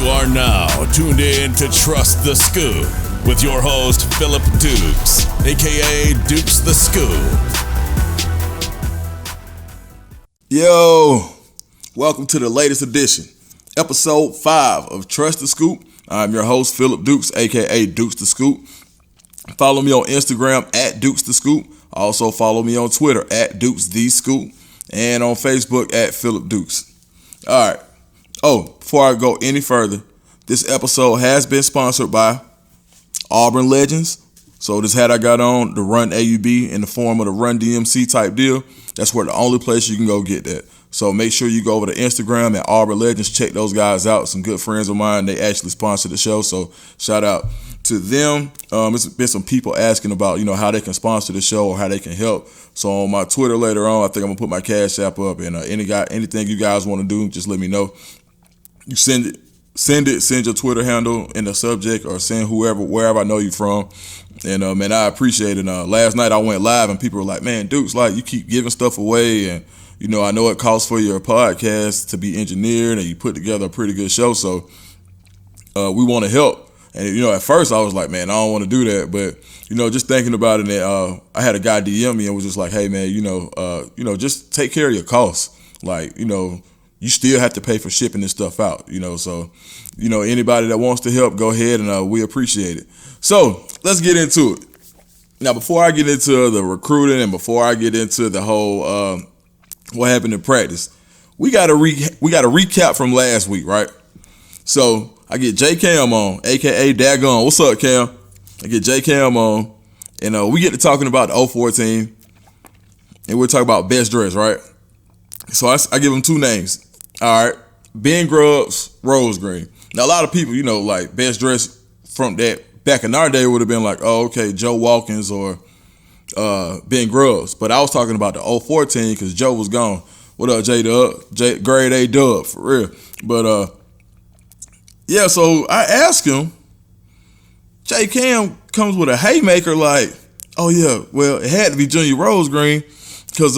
are now tuned in to Trust the Scoop with your host, Philip Dukes, a.k.a. Dukes the Scoop. Yo, welcome to the latest edition, episode 5 of Trust the Scoop. I'm your host, Philip Dukes, a.k.a. Dukes the Scoop. Follow me on Instagram at Dukes the Scoop. Also follow me on Twitter at Dukes the Scoop and on Facebook at Philip Dukes. All right. Before I go any further, this episode has been sponsored by Auburn Legends. So this hat I got on, the Run AUB in the form of the Run DMC type deal. That's where the only place you can go get that. So make sure you go over to Instagram at Auburn Legends. Check those guys out. Some good friends of mine. They actually sponsor the show. So shout out to them. It's been some people asking about, how they can sponsor the show or how they can help. So on my Twitter later on, I think I'm gonna put my Cash App up, and anything you guys want to do, just let me know. You send your Twitter handle in the subject, or send wherever I know you from. And man, I appreciate it. Last night I went live and people were like, "Man, Dukes, like you keep giving stuff away, and I know it costs for your podcast to be engineered, and you put together a pretty good show. So we want to help." And at first I was like, "Man, I don't want to do that," but just thinking about it, I had a guy DM me and was just like, "Hey, man, just take care of your costs. Like, you still have to pay for shipping this stuff out, so, anybody that wants to help, go ahead, and we appreciate it." So let's get into it. Now, before I get into the recruiting and before I get into the whole what happened in practice, we got a recap from last week, right? So I get J Cam on, aka Dagon. What's up, Cam? I get J Cam on, and we get to talking about the 04 team, and we're talking about best dress, right? So I give him two names. All right, Ben Grubbs, Rosegreen. Now, a lot of people, like best dress from that back in our day would have been like, oh, okay, Joe Watkins or Ben Grubbs. But I was talking about the 04 team because Joe was gone. What up, J-Dub? Grade A Dub, for real. But, yeah, so I asked him, J Cam comes with a haymaker like, oh, yeah, well, it had to be Junior Rosegreen because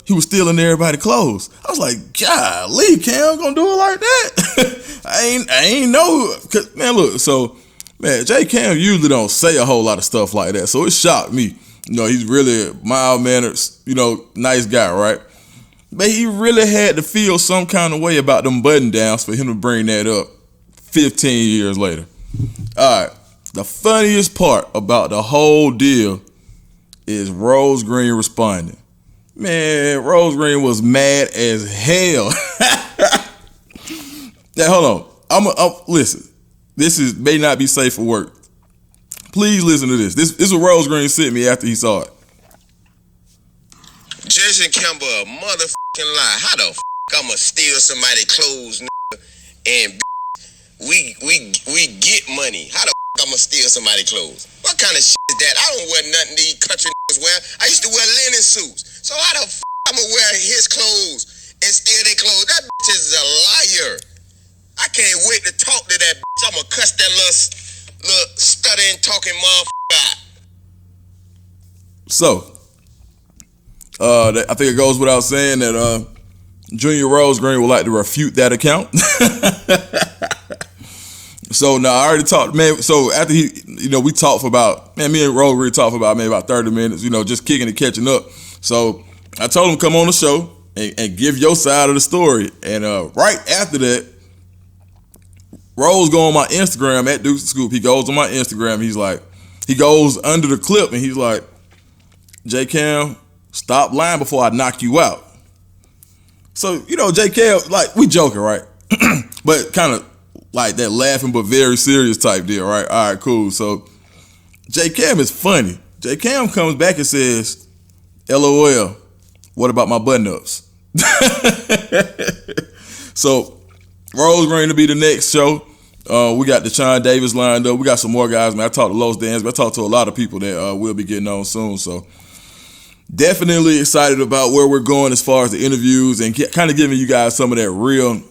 he was stealing everybody's clothes. I was like, golly, Cam gonna do it like that? I ain't know. Cause, man, look, so, man, J Cam usually don't say a whole lot of stuff like that, so it shocked me. He's really a mild-mannered, nice guy, right? But he really had to feel some kind of way about them button-downs for him to bring that up 15 years later. All right, the funniest part about the whole deal is Rosegreen responding. Man, Rosegreen was mad as hell. Now, hold on. Listen. This may not be safe for work. Please listen to this. This is what Rosegreen sent me after he saw it. Jason Campbell, a motherfucking lie. How the I'ma steal somebody's clothes, nigga, and we get money? How the I'ma steal somebody's clothes? What kind of shit is that? I don't wear nothing these country niggas wear. I used to wear linen suits. So how the I'ma wear his clothes and steal their clothes? That bitch is a liar. I can't wait to talk to that bitch. I'ma cuss that little stuttering, talking motherfucker out. So, I think it goes without saying that Junior Rosegreen would like to refute that account. So now I already talked, man. So after we talked for about, me and Rosegreen talked for about maybe about 30 minutes, just kicking and catching up. So I told him come on the show and give your side of the story. And right after that, Rose go on my Instagram at Dukes the Scoop. He goes on my Instagram. He goes under the clip and he's like, J Cam, stop lying before I knock you out. So, J Cam, like, we joking, right? But kind of like that laughing but very serious type deal, right? All right, cool. So J Cam is funny. J Cam comes back and says, LOL, what about my button-ups? So Rosegreen to be the next show. We got Deshaun Davis lined up. We got some more guys, man. I talked to Los Dans, but I talked to a lot of people that we'll be getting on soon. So definitely excited about where we're going as far as the interviews and kind of giving you guys some of that real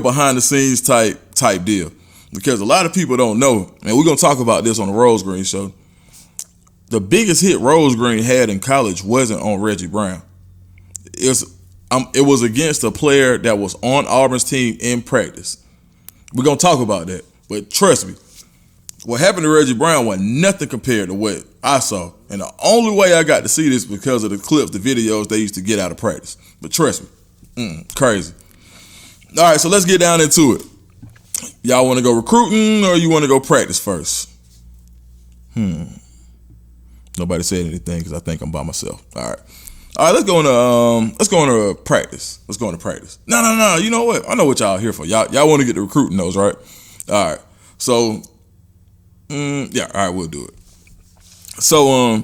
behind the scenes type deal. Because a lot of people don't know, and we're going to talk about this on the Rosegreen show. The biggest hit Rosegreen had in college wasn't on Reggie Brown. It was against a player that was on Auburn's team in practice. We're going to talk about that. But trust me, what happened to Reggie Brown was nothing compared to what I saw. And the only way I got to see this because of the clips, the videos they used to get out of practice. But trust me, crazy. All right, so let's get down into it. Y'all want to go recruiting or you want to go practice first? Nobody said anything because I think I'm by myself. All right, let's go into practice. Let's go into practice. No. You know what? I know what y'all here for. Y'all want to get the recruiting those, right? All right. So, yeah. All right, we'll do it. So,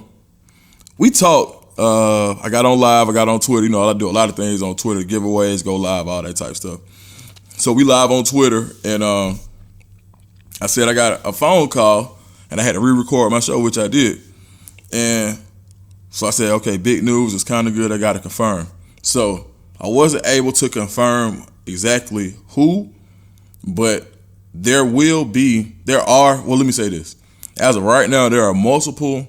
we talked. I got on live. I got on Twitter. You know, I do a lot of things on Twitter, giveaways, go live, all that type of stuff. So we live on Twitter, and I said I got a phone call, and I had to re-record my show, which I did. And so I said, okay, big news. It's kind of good. I got to confirm. So I wasn't able to confirm exactly who, but let me say this. As of right now, there are multiple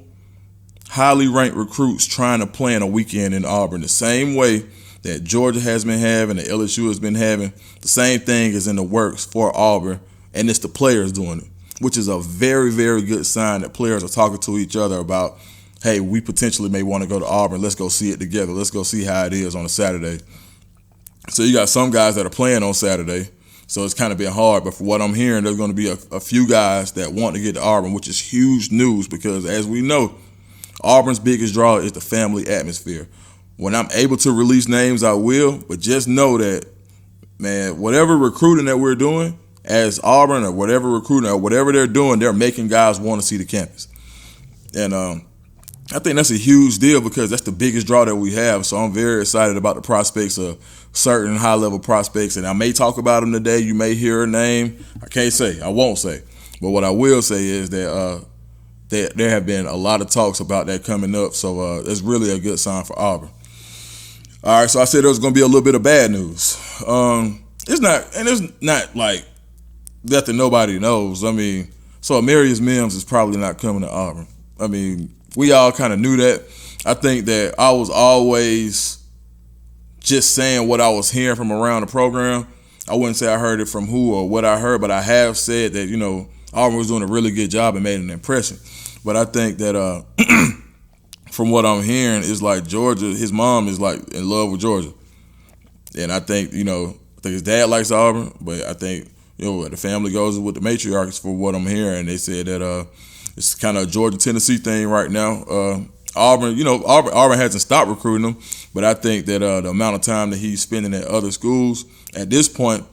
highly ranked recruits trying to plan a weekend in Auburn the same way that Georgia has been having, that LSU has been having. The same thing is in the works for Auburn, and it's the players doing it, which is a very, very good sign that players are talking to each other about, hey, we potentially may want to go to Auburn. Let's go see it together. Let's go see how it is on a Saturday. So you got some guys that are playing on Saturday, so it's kind of been hard. But for what I'm hearing, there's going to be a few guys that want to get to Auburn, which is huge news because, as we know, Auburn's biggest draw is the family atmosphere. When I'm able to release names, I will, but just know that, man, whatever recruiting that we're doing as Auburn or whatever recruiting or whatever they're doing, they're making guys want to see the campus. And I think that's a huge deal because that's the biggest draw that we have. So I'm very excited about the prospects of certain high-level prospects. And I may talk about them today. You may hear a name. I can't say. I won't say. But what I will say is that there have been a lot of talks about that coming up. So it's really a good sign for Auburn. All right, so I said there was going to be a little bit of bad news. It's not like nothing nobody knows. I mean, so Amarius Mims is probably not coming to Auburn. I mean, we all kind of knew that. I think that I was always just saying what I was hearing from around the program. I wouldn't say I heard it from who or what I heard, but I have said that, you know, Auburn was doing a really good job and made an impression. But I think that from what I'm hearing, it's like Georgia, his mom is like in love with Georgia. And I think, you know, his dad likes Auburn, but I think, you know, the family goes with the matriarchs for what I'm hearing. They said that it's kind of a Georgia-Tennessee thing right now. Auburn hasn't stopped recruiting them, but I think that the amount of time that he's spending at other schools at this point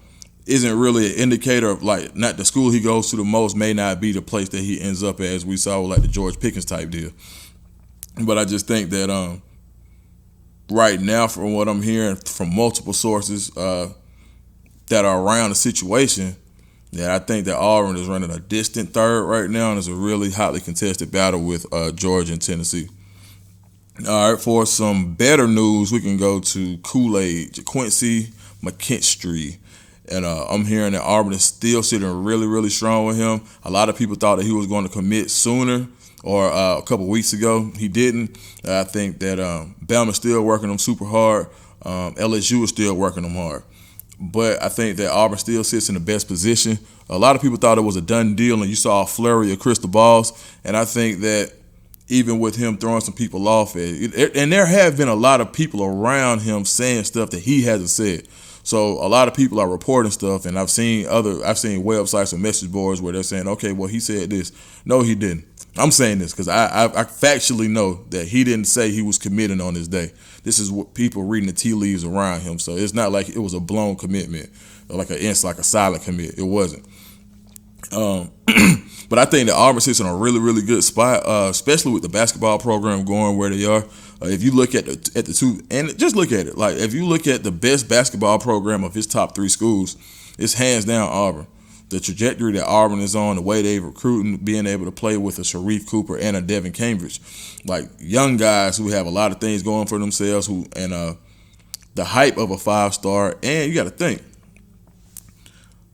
isn't really an indicator of, like, not the school he goes to the most may not be the place that he ends up at, as we saw with like the George Pickens type deal. But I just think that right now, from what I'm hearing from multiple sources that are around the situation, that I think that Auburn is running a distant third right now, and it's a really hotly contested battle with Georgia and Tennessee. All right, for some better news, we can go to Kool-Aid, Quincy McKinstry. And I'm hearing that Auburn is still sitting really, really strong with him. A lot of people thought that he was going to commit sooner or a couple weeks ago. He didn't. I think that Bama's still working him super hard. LSU is still working him hard. But I think that Auburn still sits in the best position. A lot of people thought it was a done deal, and you saw a flurry of crystal balls. And I think that even with him throwing some people off, and there have been a lot of people around him saying stuff that he hasn't said. So a lot of people are reporting stuff, and I've seen websites and message boards where they're saying, okay, well, he said this. No, he didn't. I'm saying this because I factually know that he didn't say he was committing on this day. This is what people reading the tea leaves around him. So it's not like it was a blown commitment, or like a silent commit. It wasn't. But I think that Auburn sits in a really, really good spot, especially with the basketball program going where they are. If you look at the two, and just look at it, like if you look at the best basketball program of his top three schools, it's hands down Auburn. The trajectory that Auburn is on, the way they're recruiting, being able to play with a Sharif Cooper and a Devin Cambridge, like young guys who have a lot of things going for themselves, the hype of a 5-star. And you got to think,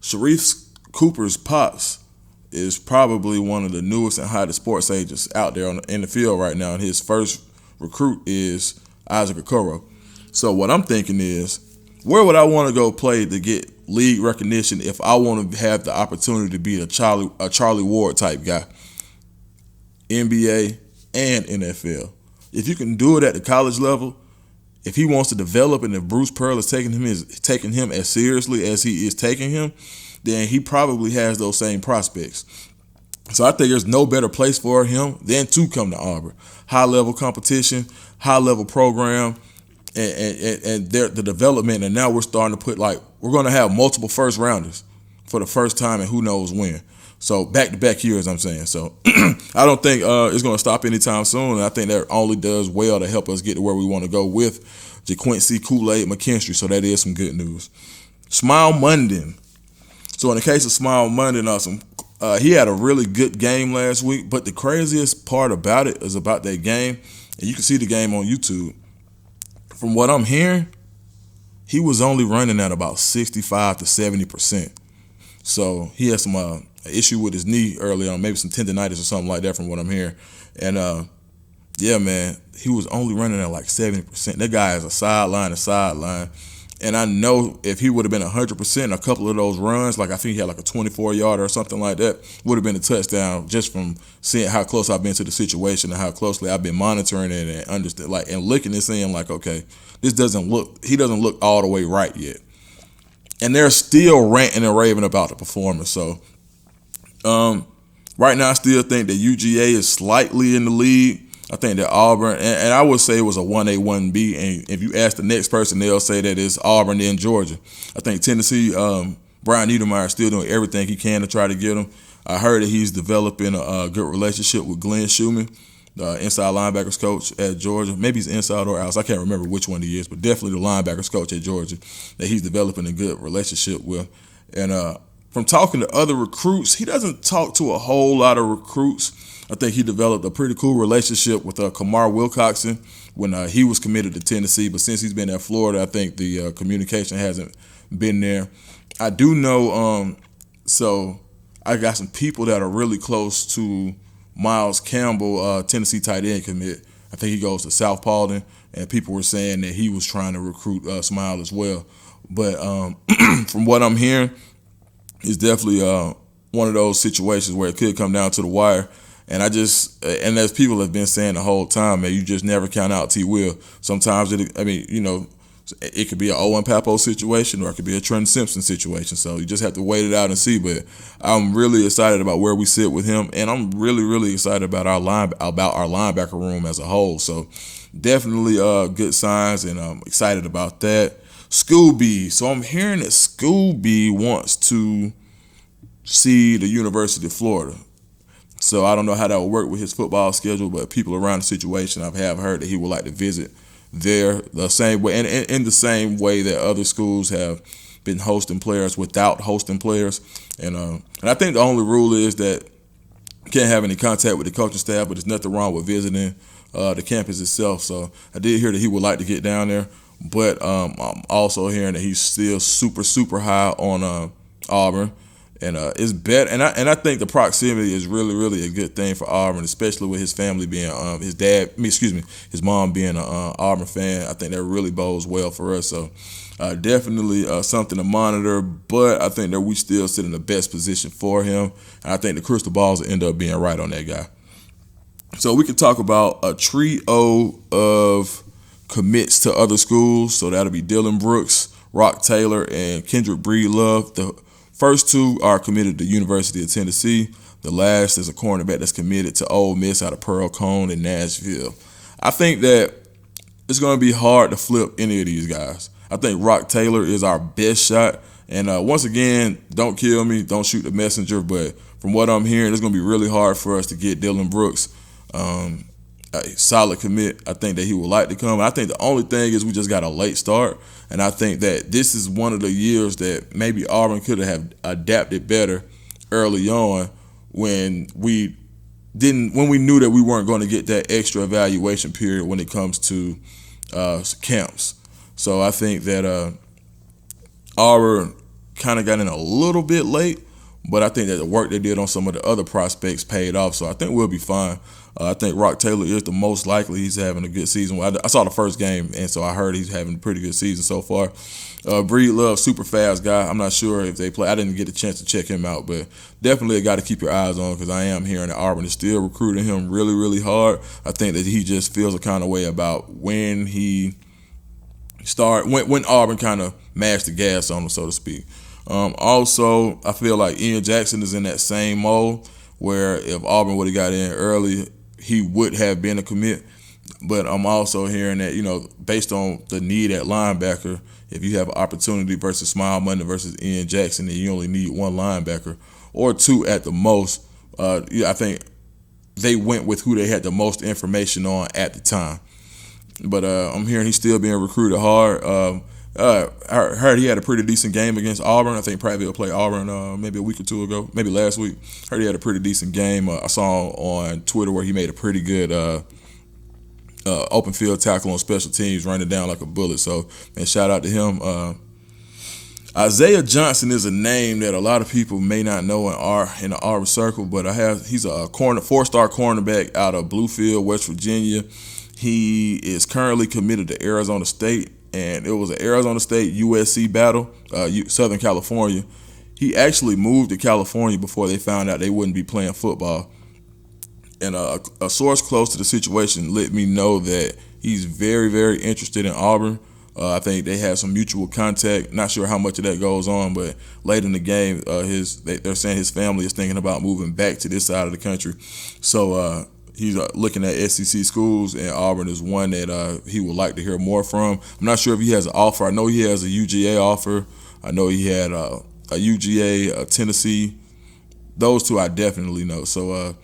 Sharif Cooper's pops is probably one of the newest and hottest sports agents out there in the field right now, and his first recruit is Isaac Okoro. So what I'm thinking is, where would I want to go play to get league recognition if I want to have the opportunity to be a Charlie Ward type guy, NBA and NFL. If you can do it at the college level, if he wants to develop and if Bruce Pearl is taking him as seriously as he is taking him, then he probably has those same prospects. So I think there's no better place for him than to come to Auburn. High-level competition, high-level program, and the development. And now we're starting to put, we're going to have multiple first-rounders for the first time and who knows when. So back-to-back years, I'm saying. So I don't think it's going to stop anytime soon. And I think that only does well to help us get to where we want to go with JaQuincy Kool-Aid McKinstry. So that is some good news. Smile Munden. So in the case of Smile Munden, he had a really good game last week. But the craziest part about it is about that game, and you can see the game on YouTube. From what I'm hearing, he was only running at about 65 to 70%. So he had some issue with his knee early on, maybe some tendonitis or something like that from what I'm hearing. And yeah, man, he was only running at like 70%. That guy is a sideline to sideline. And I know if he would have been 100%, a couple of those runs, like I think he had like a 24-yarder or something like that, would have been a touchdown just from seeing how close I've been to the situation and how closely I've been monitoring it and understand, and looking and saying like, okay, he doesn't look all the way right yet. And they're still ranting and raving about the performance. So right now I still think that UGA is slightly in the lead. I think that Auburn, and I would say it was a 1A, 1B, and if you ask the next person, they'll say that it's Auburn and Georgia. I think Tennessee, Brian Niedermeyer is still doing everything he can to try to get him. I heard that he's developing a good relationship with Glenn Schumann, the inside linebackers coach at Georgia. Maybe he's inside or outside. I can't remember which one he is, but definitely the linebackers coach at Georgia that he's developing a good relationship with. And from talking to other recruits, he doesn't talk to a whole lot of recruits. I think he developed a pretty cool relationship with Kamar Wilcoxon when he was committed to Tennessee. But since he's been at Florida, I think the communication hasn't been there. I do know, so I got some people that are really close to Miles Campbell, Tennessee tight end commit. I think he goes to South Paulding, and people were saying that he was trying to recruit Smile as well. But from what I'm hearing, it's definitely one of those situations where it could come down to the wire. And and as people have been saying the whole time, man, you just never count out T. Will. Sometimes it could be an Owen Papo situation or it could be a Trent Simpson situation. So you just have to wait it out and see. But I'm really excited about where we sit with him, and I'm really, really excited about our linebacker room as a whole. So definitely good signs, and I'm excited about that. Scooby. So I'm hearing that Scooby wants to see the University of Florida. So I don't know how that will work with his football schedule, but people around the situation I have heard that he would like to visit there the same way, and in the same way that other schools have been hosting players without hosting players. And I think the only rule is that you can't have any contact with the coaching staff, but there's nothing wrong with visiting the campus itself. So I did hear that he would like to get down there, but I'm also hearing that he's still super, super high on Auburn. And it's better, and I think the proximity is really, really a good thing for Auburn, especially with his family being his mom being an Auburn fan. I think that really bodes well for us. So definitely something to monitor. But I think that we still sit in the best position for him, and I think the crystal balls will end up being right on that guy. So we could talk about a trio of commits to other schools. So that'll be Dylan Brooks, Rock Taylor, and Kendrick Breedlove. The first two are committed to University of Tennessee. The last is a cornerback that's committed to Ole Miss out of Pearl Cone in Nashville. I think that it's going to be hard to flip any of these guys. I think Rock Taylor is our best shot. And once again, don't kill me, don't shoot the messenger. But from what I'm hearing, it's going to be really hard for us to get Dylan Brooks a solid commit. I think that he would like to come. I think the only thing is we just got a late start. And I think that this is one of the years that maybe Auburn could have adapted better early on when we knew that we weren't going to get that extra evaluation period when it comes to camps. So I think that Auburn kind of got in a little bit late, But I think that the work they did on some of the other prospects paid off, so I think we'll be fine. I think Rock Taylor is the most likely he's having a good season. I saw the first game, and so I heard he's having a pretty good season so far. Breedlove, super fast guy. I'm not sure if they play. I didn't get a chance to check him out, but definitely a guy to keep your eyes on because I am hearing that Auburn is still recruiting him really, really hard. I think that he just feels a kind of way about when when Auburn kind of mashed the gas on him, so to speak. Also, I feel like Ian Jackson is in that same mold where if Auburn would have got in early, he would have been a commit. But I'm also hearing that, based on the need at linebacker, if you have an opportunity versus Smile Monday versus Ian Jackson, then you only need one linebacker or two at the most. I think they went with who they had the most information on at the time. But I'm hearing he's still being recruited hard. I heard he had a pretty decent game against Auburn. I think probably he'll play Auburn maybe a week or two ago, maybe last week. Heard he had a pretty decent game. I saw on Twitter where he made a pretty good open field tackle on special teams, running down like a bullet. So, man, shout out to him. Isaiah Johnson is a name that a lot of people may not know in the Auburn circle, but he's a four-star cornerback out of Bluefield, West Virginia. He is currently committed to Arizona State, and it was an Arizona State USC battle, Southern California. He actually moved to California before they found out they wouldn't be playing football. And a source close to the situation let me know that he's very, very interested in Auburn. I think they had some mutual contact. Not sure how much of that goes on, but late in the game, they're saying his family is thinking about moving back to this side of the country. So he's looking at SEC schools, and Auburn is one that he would like to hear more from. I'm not sure if he has an offer. I know he has a UGA offer. I know he had a UGA, a Tennessee. Those two I definitely know. So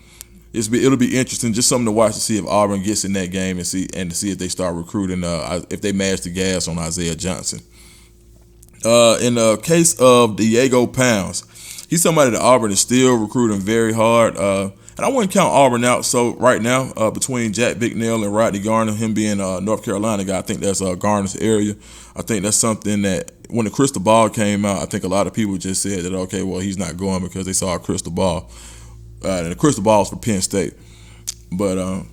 it'll be interesting, just something to watch to see if Auburn gets in that game and to see if they start recruiting, if they mash the gas on Isaiah Johnson. In the case of Diego Pounds, he's somebody that Auburn is still recruiting very hard. And I wouldn't count Auburn out. So right now, between Jack Bicknell and Rodney Garner, him being a North Carolina guy, I think that's Garner's area. I think that's something that when the crystal ball came out, I think a lot of people just said that, okay, well, he's not going because they saw a crystal ball. And the crystal ball is for Penn State. But I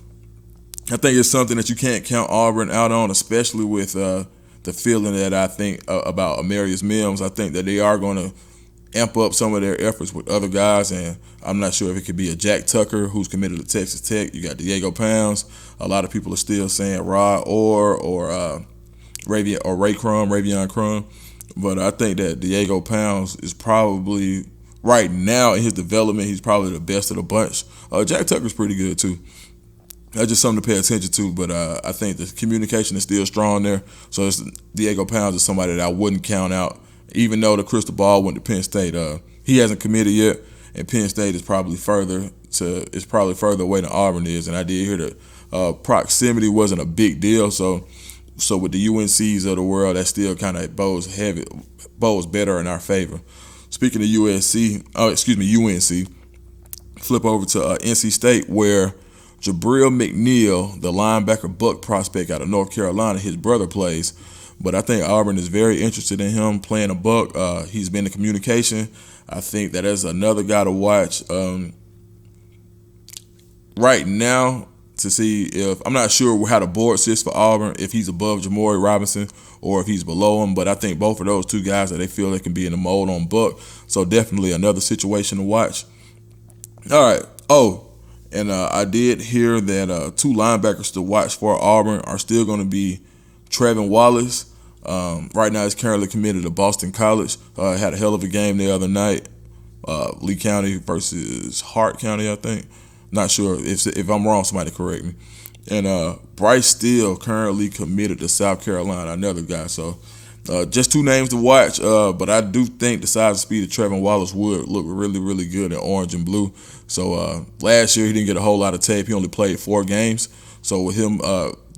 think it's something that you can't count Auburn out on, especially with the feeling that I think about Amarius Mims. I think that they are going to amp up some of their efforts with other guys, and I'm not sure if it could be a Jack Tucker who's committed to Texas Tech. You got Diego Pounds. A lot of people are still saying Rod or Ravion Crum. But I think that Diego Pounds is probably, right now in his development, he's probably the best of the bunch. Jack Tucker's pretty good too. That's just something to pay attention to, but I think the communication is still strong there. So Diego Pounds is somebody that I wouldn't count out, even though the crystal ball went to Penn State. He hasn't committed yet, and Penn State is probably further away than Auburn is. And I did hear that proximity wasn't a big deal. So with the UNCs of the world, that still kind of bodes better in our favor. Speaking of UNC, flip over to NC State, where Jabril McNeil, the linebacker buck prospect out of North Carolina, his brother plays. But I think Auburn is very interested in him playing a buck. He's been in communication. I think that is another guy to watch right now to see if, I'm not sure how the board sits for Auburn, if he's above Jamori Robinson or if he's below him. But I think both of those two guys that they feel they can be in the mold on buck. So definitely another situation to watch. All right. And I did hear that two linebackers to watch for Auburn are still going to be Trevin Wallace. Right now he's currently committed to Boston College. Had a hell of a game the other night. Lee County versus Hart County, I think. Not sure. If I'm wrong, somebody correct me. And Bryce Steele currently committed to South Carolina, another guy. So just two names to watch. But I do think the size and speed of Trevin Wallace would look really, really good in orange and blue. So last year he didn't get a whole lot of tape. He only played 4 games. So with him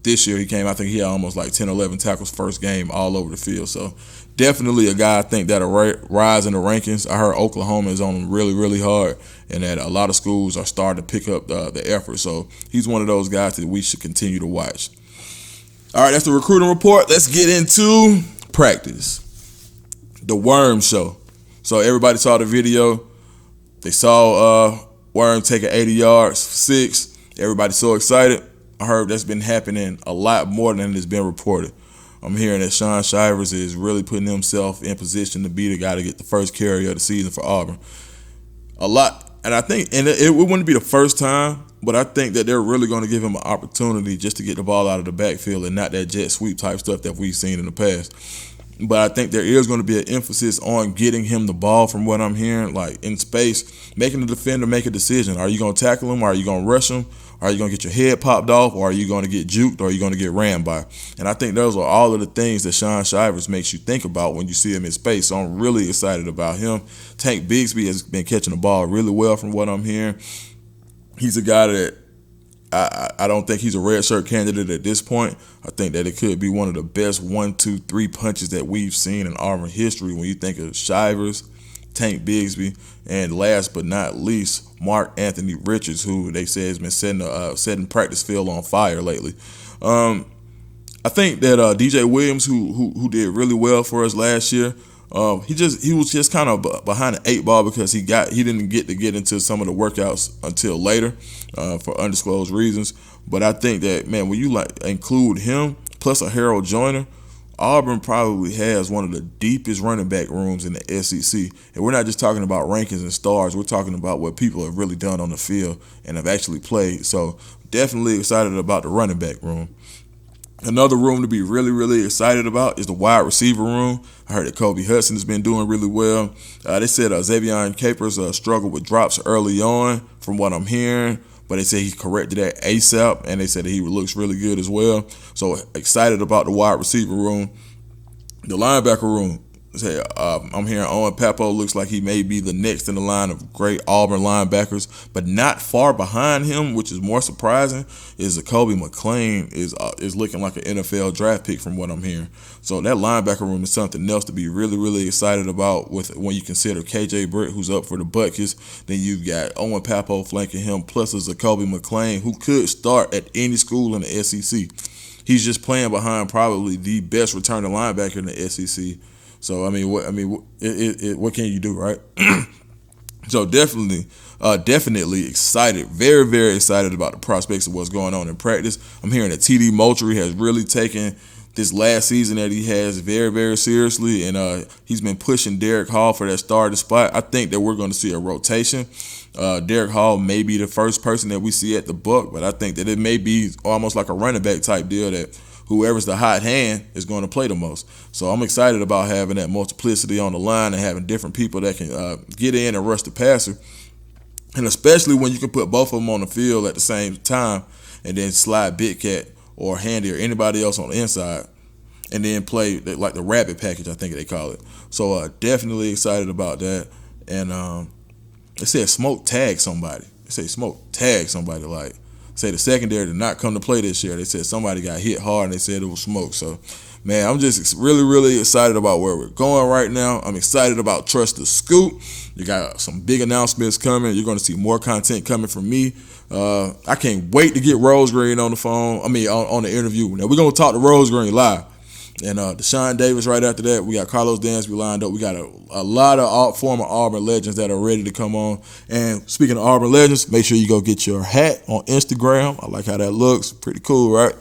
this year, I think he had almost like 10, 11 tackles first game all over the field. So definitely a guy I think that'll rise in the rankings. I heard Oklahoma is on him really, really hard, and that a lot of schools are starting to pick up the effort. So he's one of those guys that we should continue to watch. All right, that's the recruiting report. Let's get into practice. The Worm Show. So everybody saw the video. They saw Worm take an 80 yards, 6. Everybody's so excited. I heard that's been happening a lot more than it's been reported. I'm hearing that Shaun Shivers is really putting himself in position to be the guy to get the first carry of the season for Auburn. A lot. And I think, and it wouldn't be the first time, but I think that they're really going to give him an opportunity just to get the ball out of the backfield and not that jet sweep type stuff that we've seen in the past. But I think there is going to be an emphasis on getting him the ball from what I'm hearing, like in space, making the defender make a decision. Are you going to tackle him? Are you going to rush him? Are you going to get your head popped off? Or are you going to get juked? Or are you going to get ran by? And I think those are all of the things that Shaun Shivers makes you think about when you see him in space. So I'm really excited about him. Tank Bigsby has been catching the ball really well from what I'm hearing. He's a guy that I don't think he's a red shirt candidate at this point. I think that it could be one of the best 1, 2, 3 punches that we've seen in Auburn history when you think of Shivers, Tank Bigsby, and last but not least, Mark Anthony Richards, who they say has been setting practice field on fire lately. I think that DJ Williams, who did really well for us last year, he was just kind of behind the 8 ball because he didn't get to get into some of the workouts until later for undisclosed reasons. But I think that, man, when you include him plus a Harold Joyner, Auburn probably has one of the deepest running back rooms in the SEC. And we're not just talking about rankings and stars. We're talking about what people have really done on the field and have actually played. So definitely excited about the running back room. Another room to be really, really excited about is the wide receiver room. I heard that Kobe Hudson has been doing really well. They said Xavier Capers struggled with drops early on from what I'm hearing, but they said he corrected that ASAP, and they said that he looks really good as well. So excited about the wide receiver room. The linebacker room. I'm hearing Owen Papo looks like he may be the next in the line of great Auburn linebackers, but not far behind him, which is more surprising, is Kobe McLean is looking like an NFL draft pick from what I'm hearing. So that linebacker room is something else to be really, really excited about with when you consider KJ Britt, who's up for the Buckeyes. Then you've got Owen Papo flanking him, plus there's Kobe McLean, who could start at any school in the SEC. He's just playing behind probably the best returning linebacker in the SEC. So what can you do, right? So definitely excited, very, very excited about the prospects of what's going on in practice. I'm hearing that TD Moultrie has really taken this last season that he has very, very seriously, and he's been pushing Derek Hall for that starting spot. I think that we're going to see a rotation. Derek Hall may be the first person that we see at the Buck, but I think that it may be almost like a running back type deal that whoever's the hot hand is going to play the most. So I'm excited about having that multiplicity on the line and having different people that can get in and rush the passer. And especially when you can put both of them on the field at the same time and then slide Big Cat or Handy or anybody else on the inside and then play like the rabbit package, I think they call it. So definitely excited about that. And they said Smoke tagged somebody. Like, say the secondary did not come to play this year. They said somebody got hit hard and they said it was Smoke. So, man, I'm just really, really excited about where we're going right now. I'm excited about Trust the Scoop. You got some big announcements coming. You're going to see more content coming from me. I can't wait to get Rosegreen on the phone. On the interview. Now, we're going to talk to Rosegreen live. And Deshaun Davis right after that. We got Carlos Dansby lined up. We got a lot of former Auburn legends that are ready to come on. And speaking of Auburn legends, make sure you go get your hat on Instagram. I like how that looks. Pretty cool, right?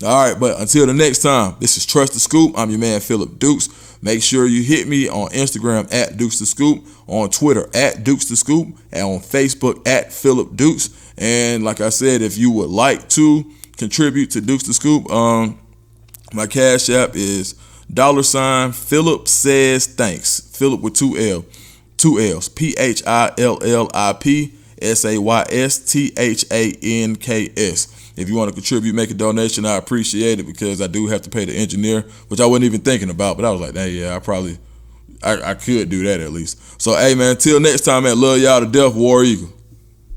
All right, but until the next time, this is Trust the Scoop. I'm your man, Philip Dukes. Make sure you hit me on Instagram at Dukes the Scoop, on Twitter at Dukes the Scoop, and on Facebook at Philip Dukes. And like I said, if you would like to contribute to Dukes the Scoop, my Cash App is $ Philip Says Thanks. Philip with 2 L's. PhillipSaysThanks. If you want to contribute, make a donation, I appreciate it because I do have to pay the engineer, which I wasn't even thinking about, but I was like, hey, yeah, I could do that at least. So, hey, man, till next time, man, love y'all to death, War Eagle.